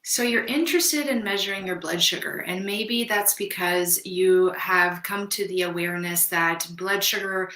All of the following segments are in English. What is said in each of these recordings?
So you're interested in measuring your blood sugar, and maybe that's because you have come to the awareness that blood sugar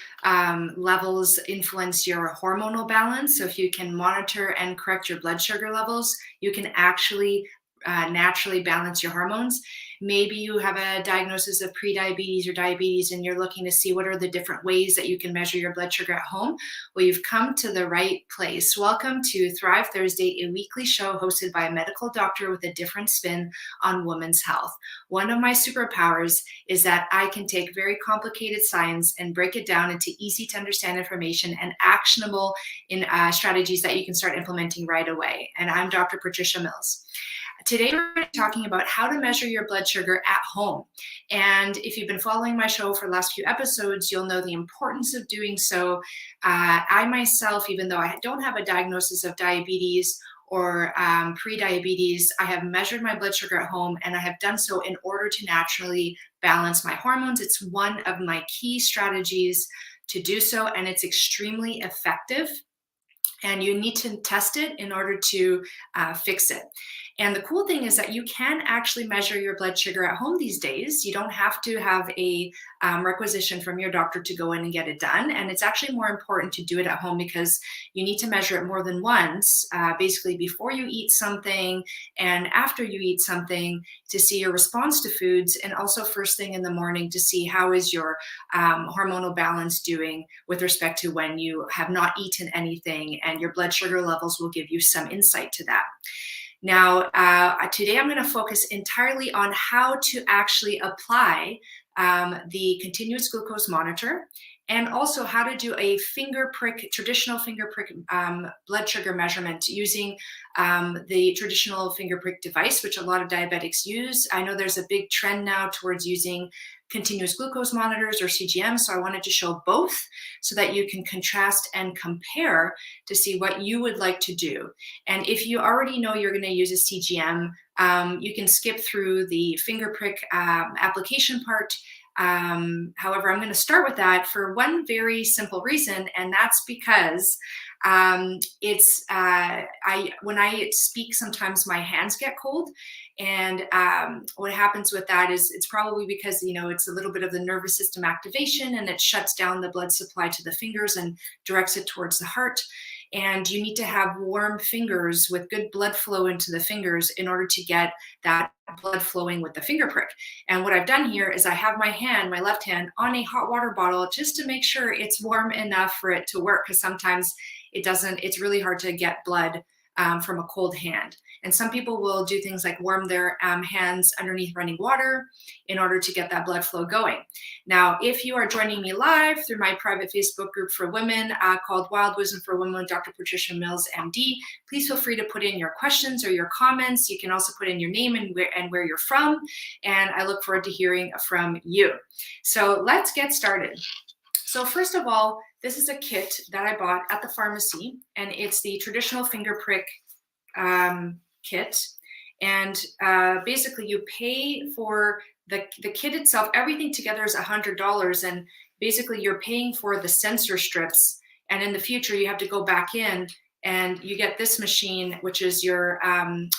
levels influence your hormonal balance. So if you can monitor and correct your blood sugar levels, you can actually naturally balance your hormones. Maybe you have a diagnosis of prediabetes or diabetes, and you're looking to see what are the different ways that you can measure your blood sugar at home. Well, you've come to the right place. Welcome to Thrive Thursday, a weekly show hosted by a medical doctor with a different spin on women's health. One of my superpowers is that I can take very complicated science and break it down into easy to understand information and actionable in strategies that you can start implementing right away. And I'm Dr. Patricia Mills. Today, we're talking about how to measure your blood sugar at home. And if you've been following my show for the last few episodes, you'll know the importance of doing so. I myself, even though I don't have a diagnosis of diabetes or pre-diabetes, I have measured my blood sugar at home, and I have done so in order to naturally balance my hormones. It's one of my key strategies to do so, and it's extremely effective. And you need to test it in order to fix it. And the cool thing is that you can actually measure your blood sugar at home these days. You don't have to have a requisition from your doctor to go in and get it done. And it's actually more important to do it at home because you need to measure it more than once, basically before you eat something and after you eat something, to see your response to foods, and also first thing in the morning to see how is your hormonal balance doing with respect to when you have not eaten anything, and your blood sugar levels will give you some insight to that. Now, today I'm going to focus entirely on how to actually apply the continuous glucose monitor, and also how to do a traditional finger prick blood sugar measurement using the traditional finger prick device, which a lot of diabetics use. I know there's a big trend now towards using continuous glucose monitors or CGM, so I wanted to show both so that you can contrast and compare to see what you would like to do. And if you already know you're going to use a CGM, you can skip through the finger prick application part. However, I'm going to start with that for one very simple reason, and that's because when I speak, sometimes my hands get cold, and what happens with that is it's probably because it's a little bit of the nervous system activation, and it shuts down the blood supply to the fingers and directs it towards the heart. And you need to have warm fingers with good blood flow into the fingers in order to get that blood flowing with the finger prick. And what I've done here is I have my left hand, on a hot water bottle just to make sure it's warm enough for it to work, because sometimes it's really hard to get blood from a cold hand. And some people will do things like warm their hands underneath running water in order to get that blood flow going. Now, if you are joining me live through my private Facebook group for women called Wild Wisdom for Women with Dr. Patricia Mills, MD, please feel free to put in your questions or your comments. You can also put in your name and where you're from, and I look forward to hearing from you. So let's get started. So first of all, this is a kit that I bought at the pharmacy, and it's the traditional finger prick kit. And basically you pay for the kit itself. Everything together is $100, and basically you're paying for the sensor strips. And in the future, you have to go back in and you get this machine, which is your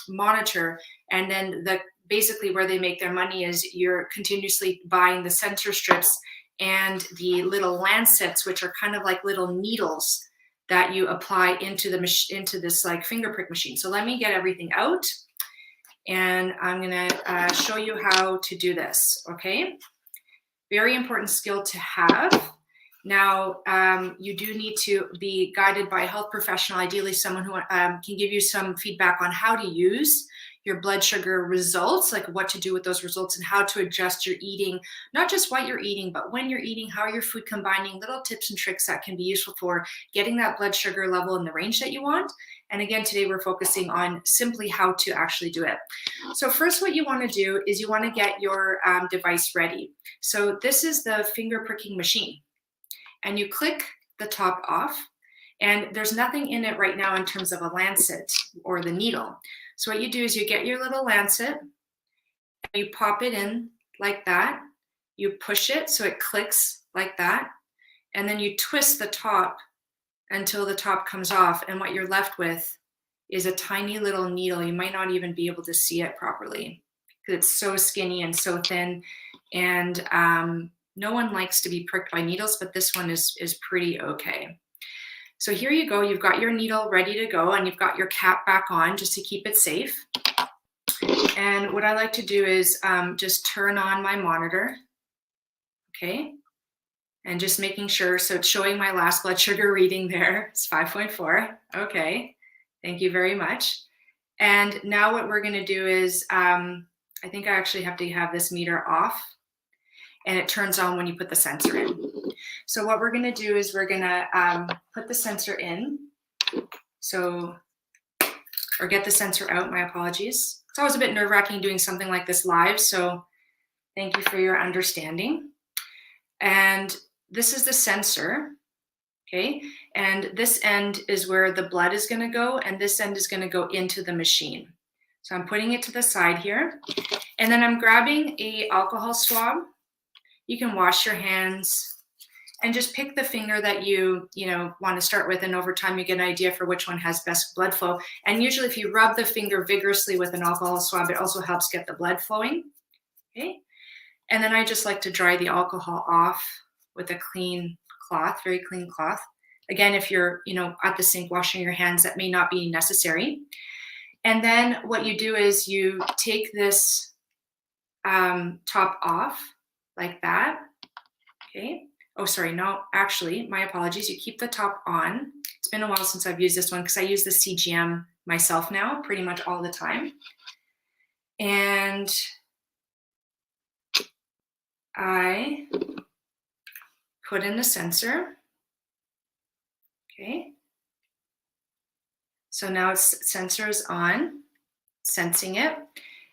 monitor. And then basically where they make their money is you're continuously buying the sensor strips and the little lancets, which are kind of like little needles that you apply into this like finger prick machine. So let me get everything out, and I'm going to show you how to do this. Okay, very important skill to have. Now, you do need to be guided by a health professional, ideally someone who can give you some feedback on how to use your blood sugar results, like what to do with those results and how to adjust your eating, not just what you're eating, but when you're eating, how your food combining, little tips and tricks that can be useful for getting that blood sugar level in the range that you want. And again, today we're focusing on simply how to actually do it. So first, what you want to do is you want to get your device ready. So this is the finger pricking machine, and you click the top off, and there's nothing in it right now in terms of a lancet or the needle. So what you do is you get your little lancet, and you pop it in like that. You push it so it clicks like that, and then you twist the top until the top comes off, and what you're left with is a tiny little needle. You might not even be able to see it properly because it's so skinny and so thin. And no one likes to be pricked by needles, but this one is pretty okay. So here you go. You've got your needle ready to go, and you've got your cap back on just to keep it safe. And what I like to do is just turn on my monitor, okay? And just making sure, so it's showing my last blood sugar reading there. It's 5.4, okay. Thank you very much. And now what we're gonna do is, I think I actually have to have this meter off, and it turns on when you put the sensor in. So what we're gonna do is we're gonna put the sensor in, so, or get the sensor out, my apologies. It's always a bit nerve-wracking doing something like this live, so thank you for your understanding. And this is the sensor, okay? And this end is where the blood is gonna go, and this end is gonna go into the machine. So I'm putting it to the side here. And then I'm grabbing a alcohol swab. You can wash your hands and just pick the finger that you want to start with, and over time you get an idea for which one has best blood flow. And usually if you rub the finger vigorously with an alcohol swab, it also helps get the blood flowing, okay? And then I just like to dry the alcohol off with a clean cloth, very clean cloth. Again, if you're at the sink washing your hands, that may not be necessary. And then what you do is you take this top off like that, okay? Oh, sorry, no, actually, my apologies. You keep the top on. It's been a while since I've used this one because I use the CGM myself now pretty much all the time. And I put in the sensor, okay? So now its sensor is on, sensing it.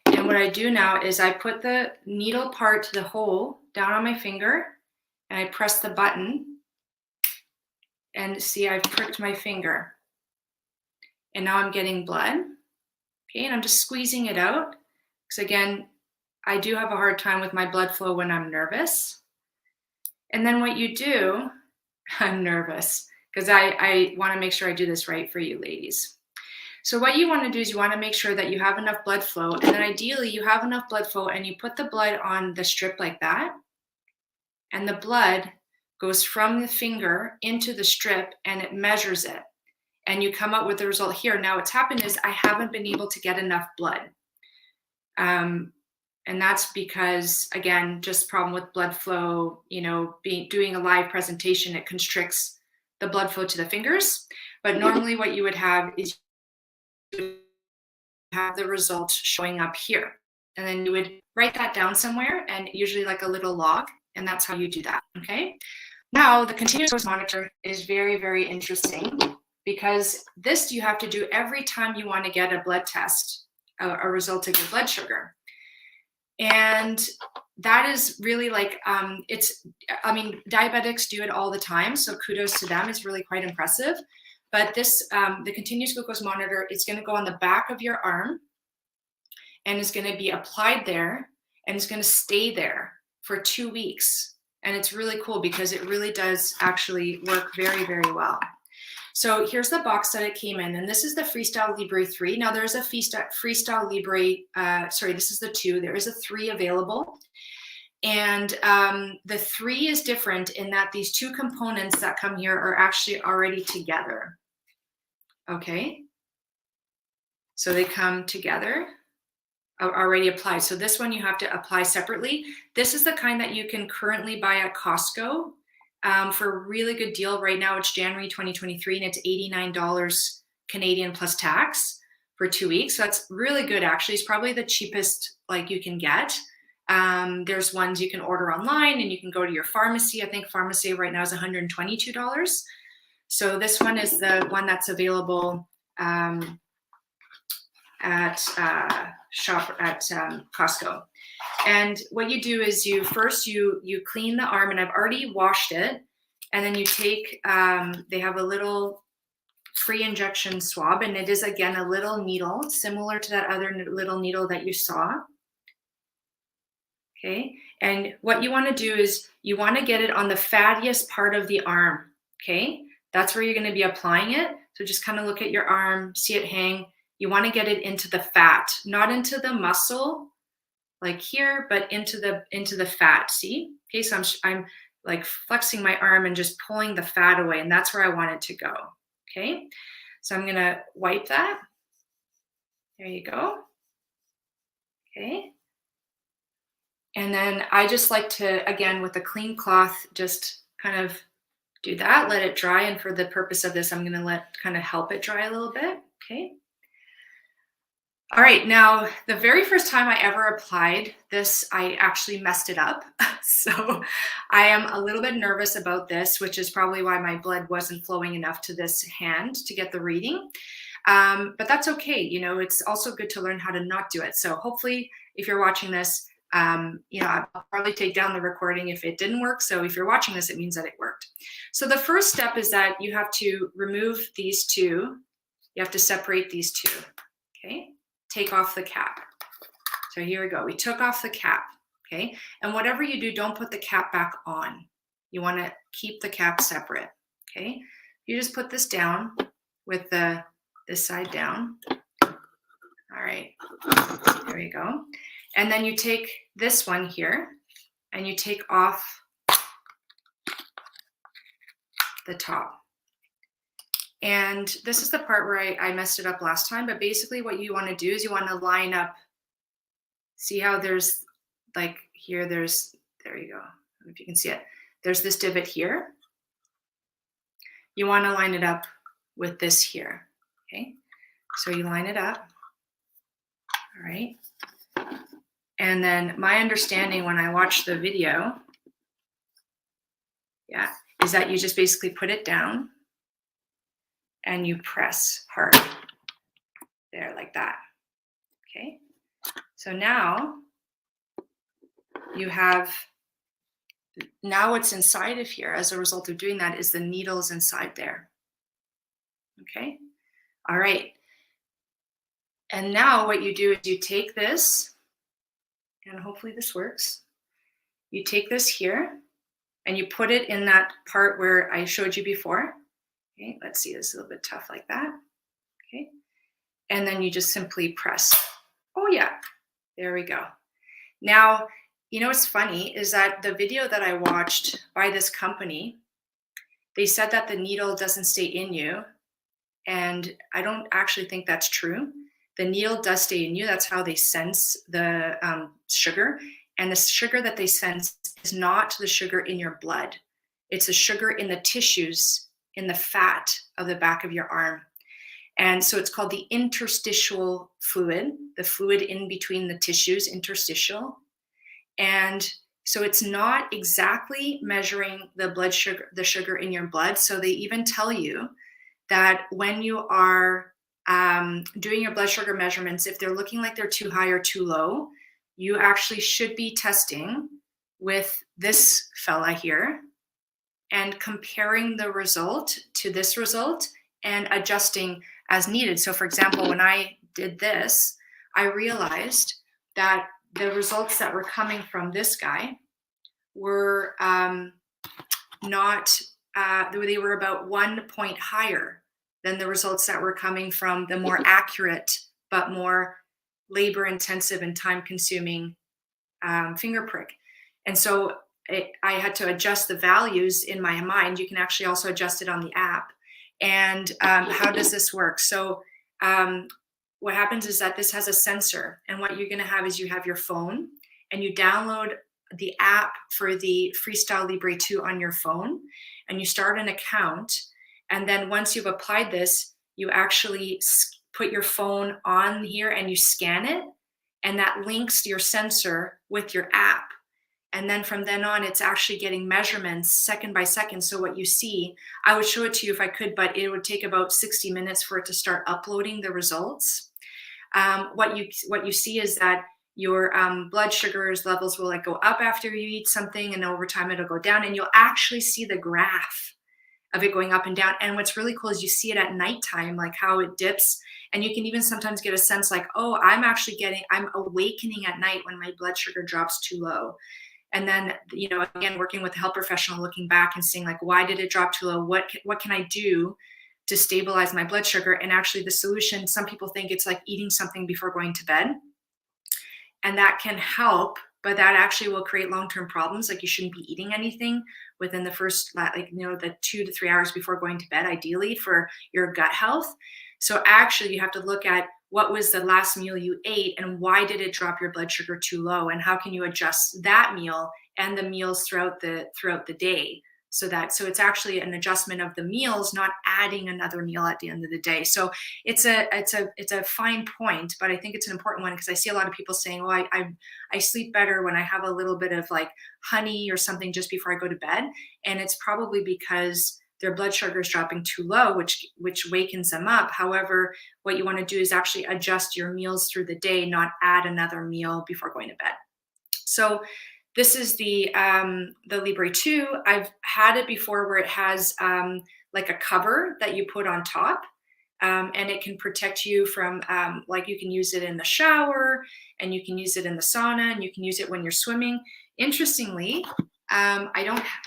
And what I do now is I put the needle part, the hole, down on my finger, and I press the button, and see, I've pricked my finger. And now I'm getting blood, okay? And I'm just squeezing it out, because again, I do have a hard time with my blood flow when I'm nervous. And then what you do, I'm nervous, because I wanna make sure I do this right for you ladies. So what you wanna do is you wanna make sure that you have enough blood flow, and then ideally you have enough blood flow and you put the blood on the strip like that, and the blood goes from the finger into the strip and it measures it. And you come up with the result here. Now what's happened is I haven't been able to get enough blood. And that's because, again, just problem with blood flow, doing a live presentation, it constricts the blood flow to the fingers. But normally what you would have is you would have the results showing up here. And then you would write that down somewhere, and usually like a little log, and that's how you do that, okay? Now, the continuous glucose monitor is very, very interesting because this you have to do every time you want to get a blood test, a result of your blood sugar. And that is really like, diabetics do it all the time, so kudos to them. It's really quite impressive. But this, the continuous glucose monitor, it's going to go on the back of your arm, and it's going to be applied there, and it's going to stay there for 2 weeks. And it's really cool because it really does actually work very, very well. So here's the box that it came in, and this is the Freestyle Libre 3. Now there's a Freestyle Libre, this is the 2. There is a 3 available. And the 3 is different in that these 2 components that come here are actually already together. Okay? So they come together, already applied. So this one you have to apply separately. This is the kind that you can currently buy at Costco for a really good deal. Right now it's January 2023 and it's $89 Canadian plus tax for 2 weeks. So that's really good actually. It's probably the cheapest like you can get. There's ones you can order online and you can go to your pharmacy. I think pharmacy right now is $122. So this one is the one that's available at Costco. And what you do is you clean the arm, and I've already washed it, and then you take they have a little free injection swab, and it is again a little needle similar to that other little needle that you saw. Okay, and what you want to do is you want to get it on the fattiest part of the arm. Okay, that's where you're going to be applying it. So just kind of look at your arm, see it hang. You want to get it into the fat, not into the muscle like here, but into the fat. See? Okay, so I'm like flexing my arm and just pulling the fat away, and that's where I want it to go. Okay, so I'm gonna wipe that. There you go. Okay. And then I just like to, again, with a clean cloth, just kind of do that, let it dry. And for the purpose of this, I'm going to kind of help it dry a little bit. Okay. All right. Now, the very first time I ever applied this, I actually messed it up. So I am a little bit nervous about this, which is probably why my blood wasn't flowing enough to this hand to get the reading. But that's okay. You know, it's also good to learn how to not do it. So hopefully, if you're watching this, you know, I'll probably take down the recording if it didn't work. So if you're watching this, it means that it worked. So the first step is that you have to remove these two. You have to separate these two. Okay. Take off the cap. So here we go. We took off the cap. Okay. And whatever you do, don't put the cap back on. You want to keep the cap separate. Okay. You just put this down with this side down. All right. There you go. And then you take this one here and you take off the top. And this is the part where I messed it up last time, but basically what you want to do is you want to line up. See how there's like here, there you go. I don't know if you can see it. There's this divot here. You want to line it up with this here. Okay. So you line it up. All right. And then my understanding when I watched the video, yeah, is that you just basically put it down and you press hard there like that. Okay. So now you have, now what's inside of here as a result of doing that is the needles inside there. Okay. All right. And now what you do is you take this, and hopefully this works. You take this here and you put it in that part where I showed you before. Okay, let's see, this is a little bit tough like that. Okay, and then you just simply press. Oh yeah, there we go. Now, you know what's funny is that the video that I watched by this company, they said that the needle doesn't stay in you. And I don't actually think that's true. The needle does stay in you. That's how they sense the sugar. And the sugar that they sense is not the sugar in your blood. It's a sugar in the tissues, in the fat of the back of your arm. And so it's called the interstitial fluid, the fluid in between the tissues, interstitial. And so it's not exactly measuring the blood sugar, the sugar in your blood. So they even tell you that when you are doing your blood sugar measurements, if they're looking like they're too high or too low, you actually should be testing with this fella here and comparing the result to this result and adjusting as needed. So for example, when I did this, I realized that the results that were coming from this guy were they were about 1 point higher than the results that were coming from the more accurate but more labor intensive and time consuming finger prick. And so I had to adjust the values in my mind. You can actually also adjust it on the app. And how does this work? So what happens is that this has a sensor, and what you're going to have is you have your phone and you download the app for the Freestyle Libre 2 on your phone, and you start an account. And then once you've applied this, you actually put your phone on here and you scan it, and that links your sensor with your app. And then from then on, it's actually getting measurements second by second. So what you see, I would show it to you if I could, but it would take about 60 minutes for it to start uploading the results. What you see is that your blood sugars levels will like go up after you eat something, and over time it'll go down, and you'll actually see the graph of it going up and down. And what's really cool is you see it at nighttime, like how it dips. And you can even sometimes get a sense like, oh, I'm awakening at night when my blood sugar drops too low. And then, you know, again, working with a health professional, looking back and seeing like, why did it drop too low? What can I do to stabilize my blood sugar. And actually the solution, some people think it's like eating something before going to bed, and that can help, but that actually will create long-term problems. Like you shouldn't be eating anything within the first, like, the 2 to 3 hours before going to bed, ideally for your gut health. So actually you have to look at what was the last meal you ate and why did it drop your blood sugar too low, and how can you adjust that meal and the meals throughout the day, so it's actually an adjustment of the meals, not adding another meal at the end of the day. So it's a fine point, but I think it's an important one, because I see a lot of people saying, "Oh, I sleep better when I have a little bit of like honey or something just before I go to bed," and it's probably because their blood sugar is dropping too low, which wakens them up. However, what you want to do is actually adjust your meals through the day, not add another meal before going to bed. So this is the Libre 2. I've had it before where it has like a cover that you put on top, and it can protect you from like, you can use it in the shower, and you can use it in the sauna, and you can use it when you're swimming. Interestingly, I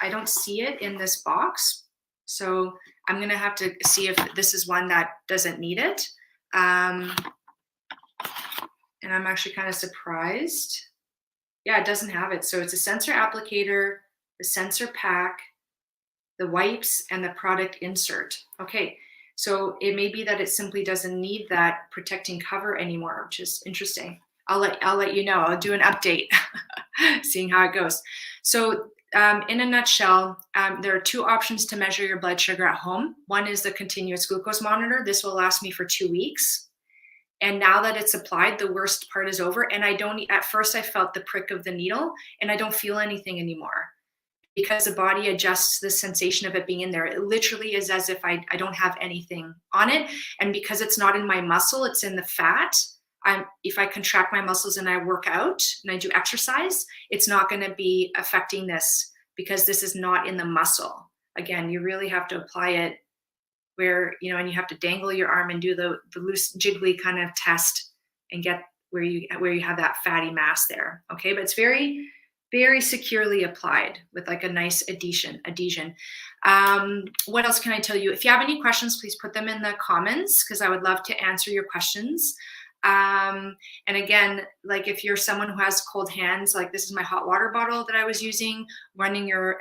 don't see it in this box, so I'm gonna have to see if this is one that doesn't need it. And I'm actually kind of surprised. Yeah, it doesn't have it. So it's a sensor applicator, the sensor pack, the wipes, and the product insert. Okay, so it may be that it simply doesn't need that protecting cover anymore, which is interesting. I'll let you know. I'll do an update, seeing how it goes. So in a nutshell, there are two options to measure your blood sugar at home. One is the continuous glucose monitor. This will last me for 2 weeks. And now that it's applied, the worst part is over. And at first I felt the prick of the needle, and I don't feel anything anymore, because the body adjusts the sensation of it being in there. It literally is as if I don't have anything on it. And because it's not in my muscle, it's in the fat. If I contract my muscles and I work out and I do exercise, it's not going to be affecting this, because this is not in the muscle. Again, you really have to apply it where, and you have to dangle your arm and do the loose jiggly kind of test and get where you have that fatty mass there. Okay, but it's very, very securely applied with like a nice adhesion. What else can I tell you? If you have any questions, please put them in the comments, because I would love to answer your questions. And again, like if you're someone who has cold hands, like this is my hot water bottle that I was using, running your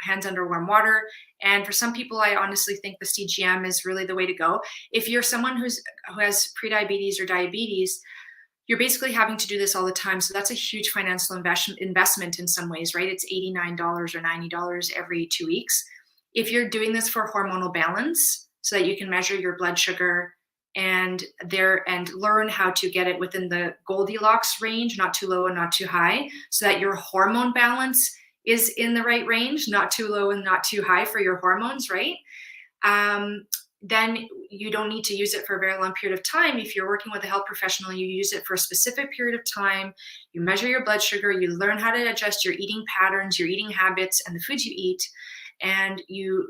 hands under warm water. And for some people, I honestly think the CGM is really the way to go. If you're someone who has prediabetes or diabetes, you're basically having to do this all the time. So that's a huge financial investment in some ways, right? It's $89 or $90 every 2 weeks. If you're doing this for hormonal balance, so that you can measure your blood sugar and learn how to get it within the Goldilocks range, not too low and not too high, so that your hormone balance is in the right range, not too low and not too high for your hormones, right? Then you don't need to use it for a very long period of time. If you're working with a health professional, you use it for a specific period of time. You measure your blood sugar, you learn how to adjust your eating patterns, your eating habits, and the foods you eat, and you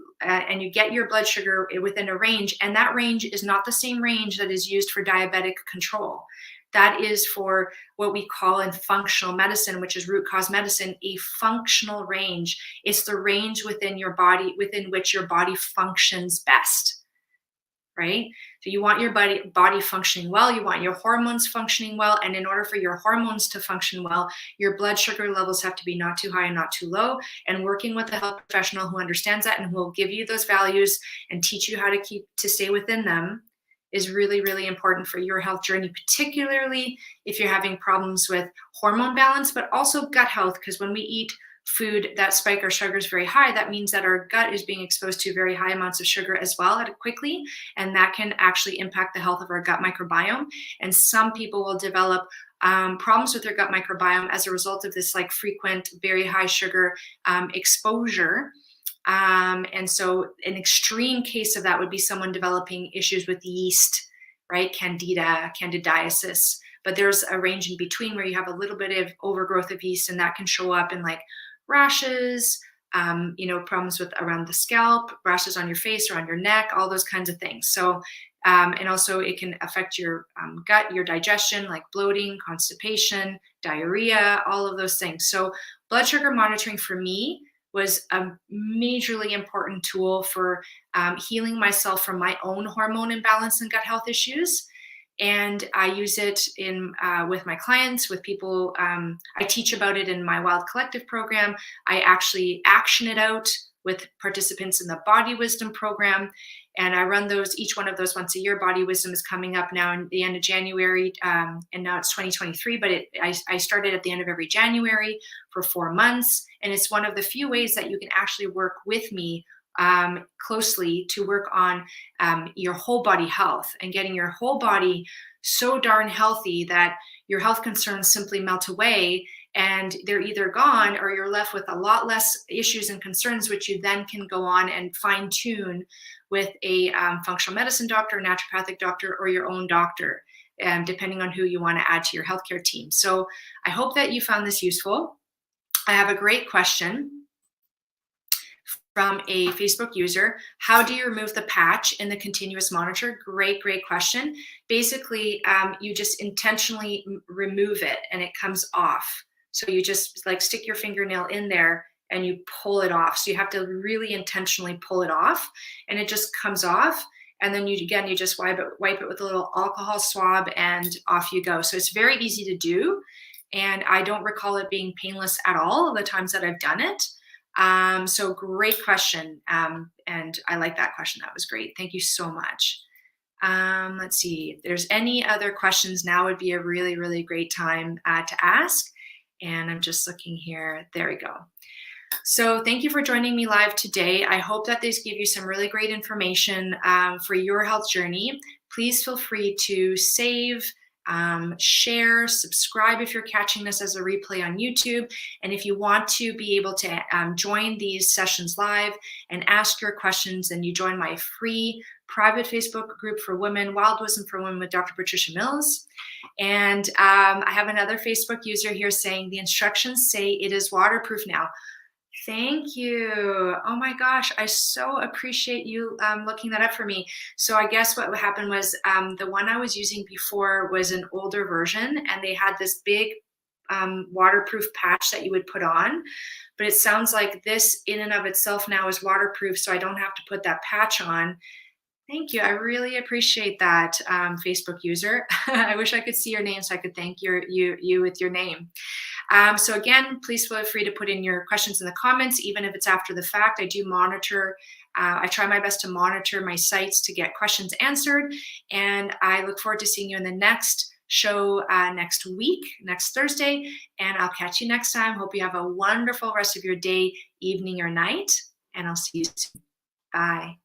get your blood sugar within a range. And that range is not the same range that is used for diabetic control. That is for what we call in functional medicine, which is root cause medicine, a functional range. It's the range within your body, within which your body functions best, right? So you want your body functioning well, you want your hormones functioning well, and in order for your hormones to function well, your blood sugar levels have to be not too high and not too low. And working with a health professional who understands that and who will give you those values and teach you how to stay within them is really, really important for your health journey, particularly if you're having problems with hormone balance, but also gut health, because when we eat food that spike our sugars very high, that means that our gut is being exposed to very high amounts of sugar as well quickly, and that can actually impact the health of our gut microbiome. And some people will develop problems with their gut microbiome as a result of this like frequent, very high sugar exposure. And so an extreme case of that would be someone developing issues with yeast, right? Candidiasis. But there's a range in between where you have a little bit of overgrowth of yeast, and that can show up in like rashes, problems with around the scalp, rashes on your face or on your neck, all those kinds of things. So, and also it can affect your gut, your digestion, like bloating, constipation, diarrhea, all of those things. So blood sugar monitoring for me was a majorly important tool for healing myself from my own hormone imbalance and gut health issues. And I use it in with my clients, with people. I teach about it in my Wild Collective program. I actually action it out with participants in the Body Wisdom program, and I run those, each one of those, once a year. Body Wisdom is coming up now in the end of January, and now it's 2023, but I started at the end of every January for 4 months, and it's one of the few ways that you can actually work with me closely to work on your whole body health and getting your whole body so darn healthy that your health concerns simply melt away and they're either gone or you're left with a lot less issues and concerns, which you then can go on and fine tune with a functional medicine doctor, naturopathic doctor, or your own doctor, depending on who you want to add to your healthcare team. So I hope that you found this useful. I have a great question from a Facebook user. How do you remove the patch in the continuous monitor? Great question. Basically, you just intentionally remove it and it comes off. So you just like stick your fingernail in there and you pull it off. So you have to really intentionally pull it off and it just comes off. And then you just wipe it with a little alcohol swab and off you go. So it's very easy to do. And I don't recall it being painless at all the times that I've done it. So great question. And I like that question. That was great. Thank you so much. Let's see if there's any other questions. Now would be a really great time to ask. And I'm just looking here. There we go. So thank you for joining me live today. I hope that this gave you some really great information for your health journey. Please feel free to save, share, subscribe if you're catching this as a replay on YouTube. And if you want to be able to join these sessions live and ask your questions, then you join my free private Facebook group for women, Wild Wisdom for Women with Dr. Patricia Mills. And I have another Facebook user here saying the instructions say it is waterproof now. Thank you. Oh my gosh, I so appreciate you looking that up for me. So I guess what happened was the one I was using before was an older version, and they had this big waterproof patch that you would put on. But it sounds like this in and of itself now is waterproof, so I don't have to put that patch on. Thank you. I really appreciate that, Facebook user. I wish I could see your name so I could thank you with your name. So again, please feel free to put in your questions in the comments, even if it's after the fact. I do monitor. I try my best to monitor my sites to get questions answered. And I look forward to seeing you in the next show next week, next Thursday. And I'll catch you next time. Hope you have a wonderful rest of your day, evening, or night. And I'll see you soon. Bye.